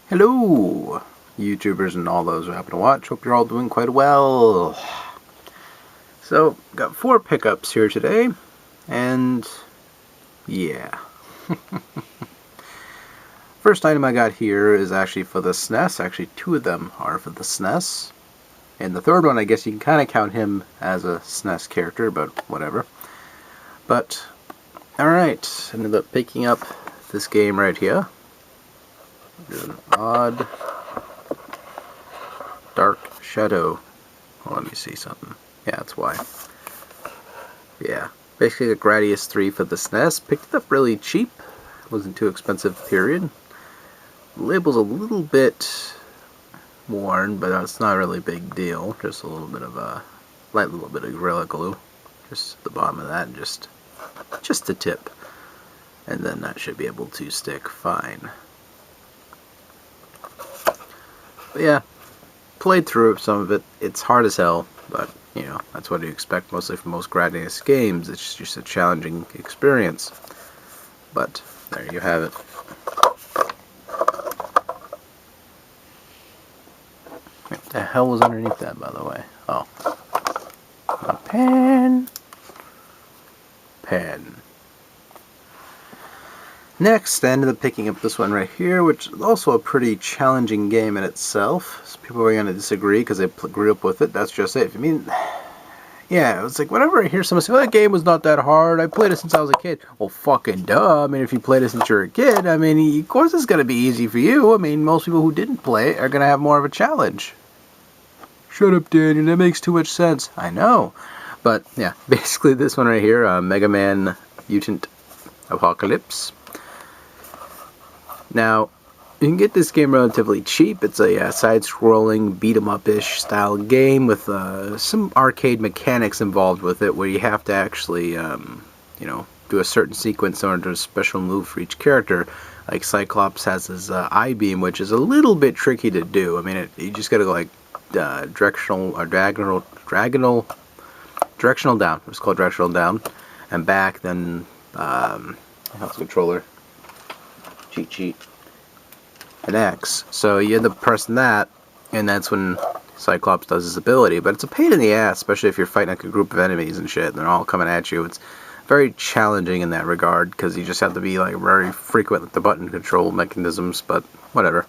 Hello, YouTubers and all those who happen to watch. Hope you're all doing quite well. So, got 4 pickups here today, and yeah. First item I got here is actually for the SNES. Actually, 2 of them are for the SNES. And the third one, I guess you can kind of count him as a SNES character, but whatever. But, alright, ended up picking up this game right here. There's an odd dark shadow. Well, let me see something. Yeah, that's why. Yeah, basically the Gradius 3 for the SNES. Picked it up really cheap. Wasn't too expensive, period. The label's a little bit worn, but it's not really a big deal. Just a little bit of a light little bit of Gorilla Glue. Just at the bottom of that, and just a tip. And then that should be able to stick fine. But yeah, played through some of it. It's hard as hell, but you know, that's what you expect mostly from most Gradius games. It's just a challenging experience. But there you have it. What the hell was underneath that, by the way? Oh. A pen. Pen. Next, I ended up picking up this one right here, which is also a pretty challenging game in itself. So people are going to disagree because they grew up with it. That's just it. I mean, yeah, it's like whenever I hear someone say, well, that game was not that hard. I played it since I was a kid. Well, fucking duh. I mean, if you played it since you were a kid, I mean, of course it's going to be easy for you. I mean, most people who didn't play it are going to have more of a challenge. Shut up, Daniel. That makes too much sense. I know. But, yeah, basically this one right here, Mega Man Mutant Apocalypse. Now, you can get this game relatively cheap. It's a side-scrolling, beat-em-up-ish style game with some arcade mechanics involved with it, where you have to actually, you know, do a certain sequence in order to do a special move for each character. Like Cyclops has his I-beam, which is a little bit tricky to do. I mean, you just got to go like directional down. It's called directional down, and back. Then how's the controller? Cheat. An X. So you end up pressing that, and that's when Cyclops does his ability. But it's a pain in the ass, especially if you're fighting like a group of enemies and shit, and they're all coming at you. It's very challenging in that regard, because you just have to be like very frequent with the button control mechanisms, but whatever.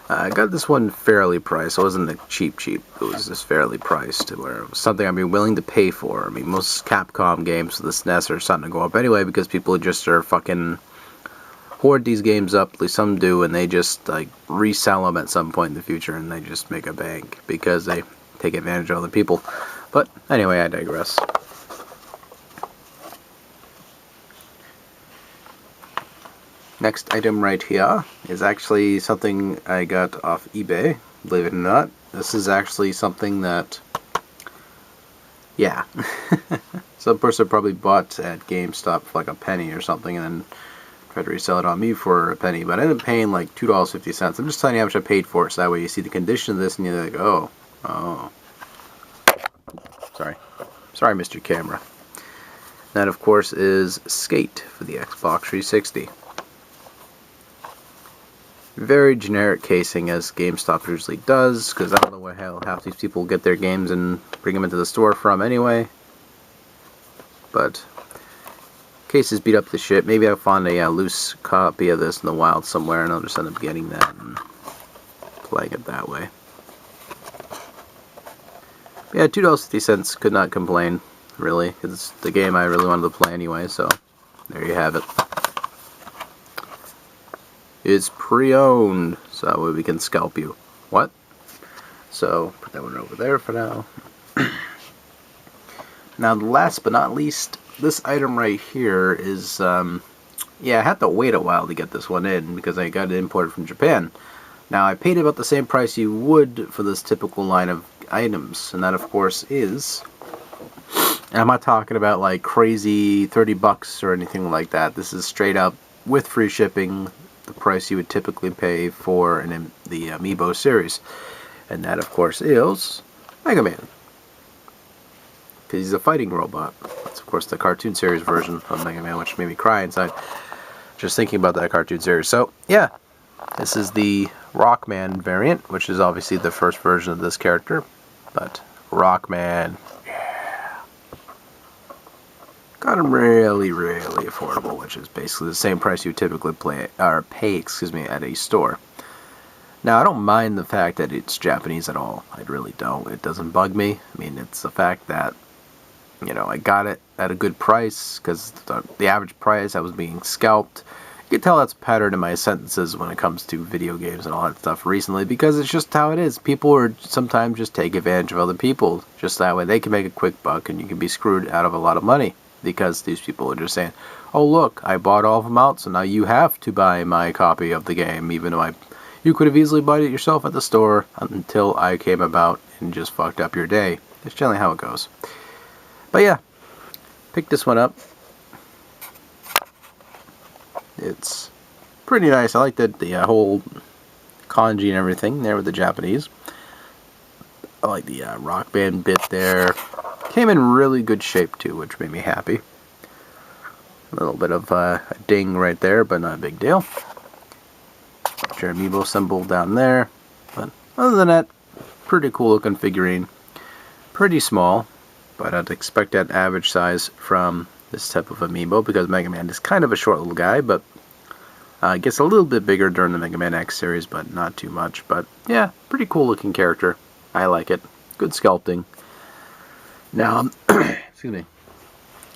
I got this one fairly priced. It wasn't a cheap. It was just fairly priced, where it was something I'd be willing to pay for. I mean, most Capcom games for the SNES are starting to go up anyway, because people just are fucking hoard these games up, at least some do, and they just like resell them at some point in the future, and they just make a bank because they take advantage of other people. But anyway, I digress. Next item right here is actually something I got off eBay, believe it or not. This is actually something that, yeah, some person probably bought at GameStop for like a penny or something, and then tried to resell it on me for a penny, but I ended up paying like $2.50. I'm just telling you how much I paid for it, so that way you see the condition of this and you're like, oh. Sorry, Mr. Camera. That, of course, is Skate for the Xbox 360. Very generic casing, as GameStop usually does, because I don't know where hell half these people get their games and bring them into the store from anyway. But case is beat up to shit. Maybe I'll find a loose copy of this in the wild somewhere, and I'll just end up getting that and playing it that way. Yeah, $2.50, could not complain, really, because it's the game I really wanted to play anyway, so there you have it. It's pre-owned, so that way we can scalp you. What? So, put that one over there for now. Now, last but not least, this item right here is, yeah, I had to wait a while to get this one in because I got it imported from Japan. Now, I paid about the same price you would for this typical line of items, and that, of course, is, and I'm not talking about like crazy $30 or anything like that. This is straight up with free shipping, the price you would typically pay for the Amiibo series, and that, of course, is Mega Man. Because he's a fighting robot. That's, of course, the cartoon series version of Mega Man, which made me cry inside just thinking about that cartoon series. So, yeah, this is the Rockman variant, which is obviously the first version of this character. But Rockman, yeah. Got him really, really affordable, which is basically the same price you typically pay at a store. Now, I don't mind the fact that it's Japanese at all. I really don't. It doesn't bug me. I mean, it's the fact that, you know, I got it at a good price, because the average price, I was being scalped. You can tell that's a pattern in my sentences when it comes to video games and all that stuff recently, because it's just how it is. People are sometimes just take advantage of other people. Just that way they can make a quick buck, and you can be screwed out of a lot of money, because these people are just saying, oh look, I bought all of them out, so now you have to buy my copy of the game, even though you could have easily bought it yourself at the store until I came about and just fucked up your day. That's generally how it goes. But yeah, picked this one up. It's pretty nice. I like the whole kanji and everything there with the Japanese. I like the rock band bit there. Came in really good shape too, which made me happy. A little bit of a ding right there, but not a big deal. Your Amiibo symbol down there. But other than that, pretty cool looking figurine. Pretty small, but I'd expect that average size from this type of Amiibo, because Mega Man is kind of a short little guy, but gets a little bit bigger during the Mega Man X series, but not too much. But yeah, pretty cool looking character. I like it. Good sculpting. Now, excuse me.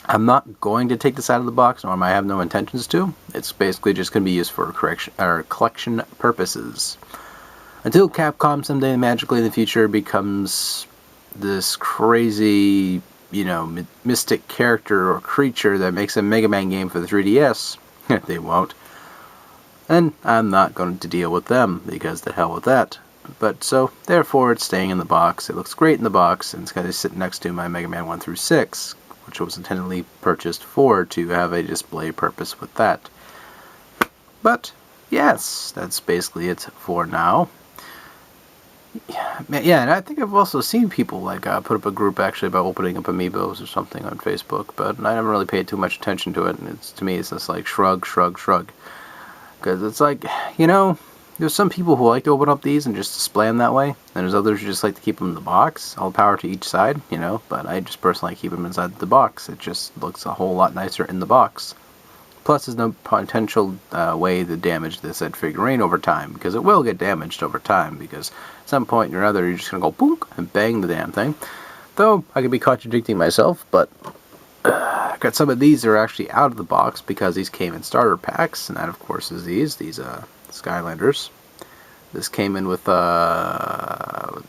I'm not going to take this out of the box, nor I have no intentions to. It's basically just going to be used for collection purposes. Until Capcom someday magically in the future becomes this crazy, you know, mystic character or creature that makes a Mega Man game for the 3DS. They won't. And I'm not going to deal with them, because the hell with that. But so, therefore, it's staying in the box. It looks great in the box, and it's going to sit next to my Mega Man 1 through 6. Which was intendedly purchased to have a display purpose with that. But, yes, that's basically it for now. Yeah, and I think I've also seen people put up a group actually about opening up Amiibos or something on Facebook, but I haven't really paid too much attention to it, and to me it's just like shrug, shrug, shrug. Because it's like, you know, there's some people who like to open up these and just display them that way, and there's others who just like to keep them in the box. All power to each side, you know, but I just personally keep them inside the box. It just looks a whole lot nicer in the box. Plus, there's no potential way to damage this said figurine over time, because it will get damaged over time, because at some point or another you're just going to go boom and bang the damn thing. Though, I could be contradicting myself, but I got some of these that are actually out of the box, because these came in starter packs, and that of course is these Skylanders. This came in with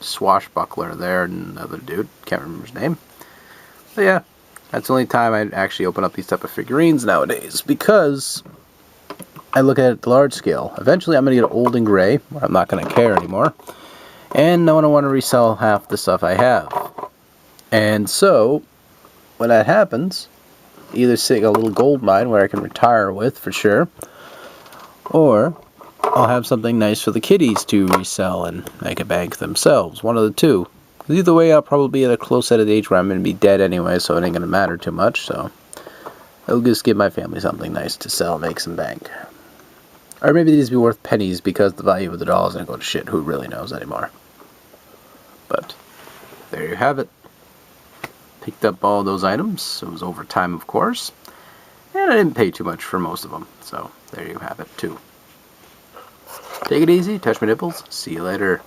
Swashbuckler there and another dude, can't remember his name. But yeah, that's the only time I actually open up these type of figurines nowadays, because I look at it at the large scale. Eventually I'm going to get old and gray, where I'm not going to care anymore, and I don't want to resell half the stuff I have. And so, when that happens, either sitting a little gold mine where I can retire with for sure, or I'll have something nice for the kiddies to resell and make a bank themselves. One of the two. Either way, I'll probably be at a close at an age where I'm going to be dead anyway, so it ain't going to matter too much. So I'll just give my family something nice to sell, make some bank. Or maybe these be worth pennies, because the value of the doll is going to go to shit. Who really knows anymore? But there you have it. Picked up all those items. It was overtime, of course. And I didn't pay too much for most of them. So there you have it, too. Take it easy, touch my nipples, see you later.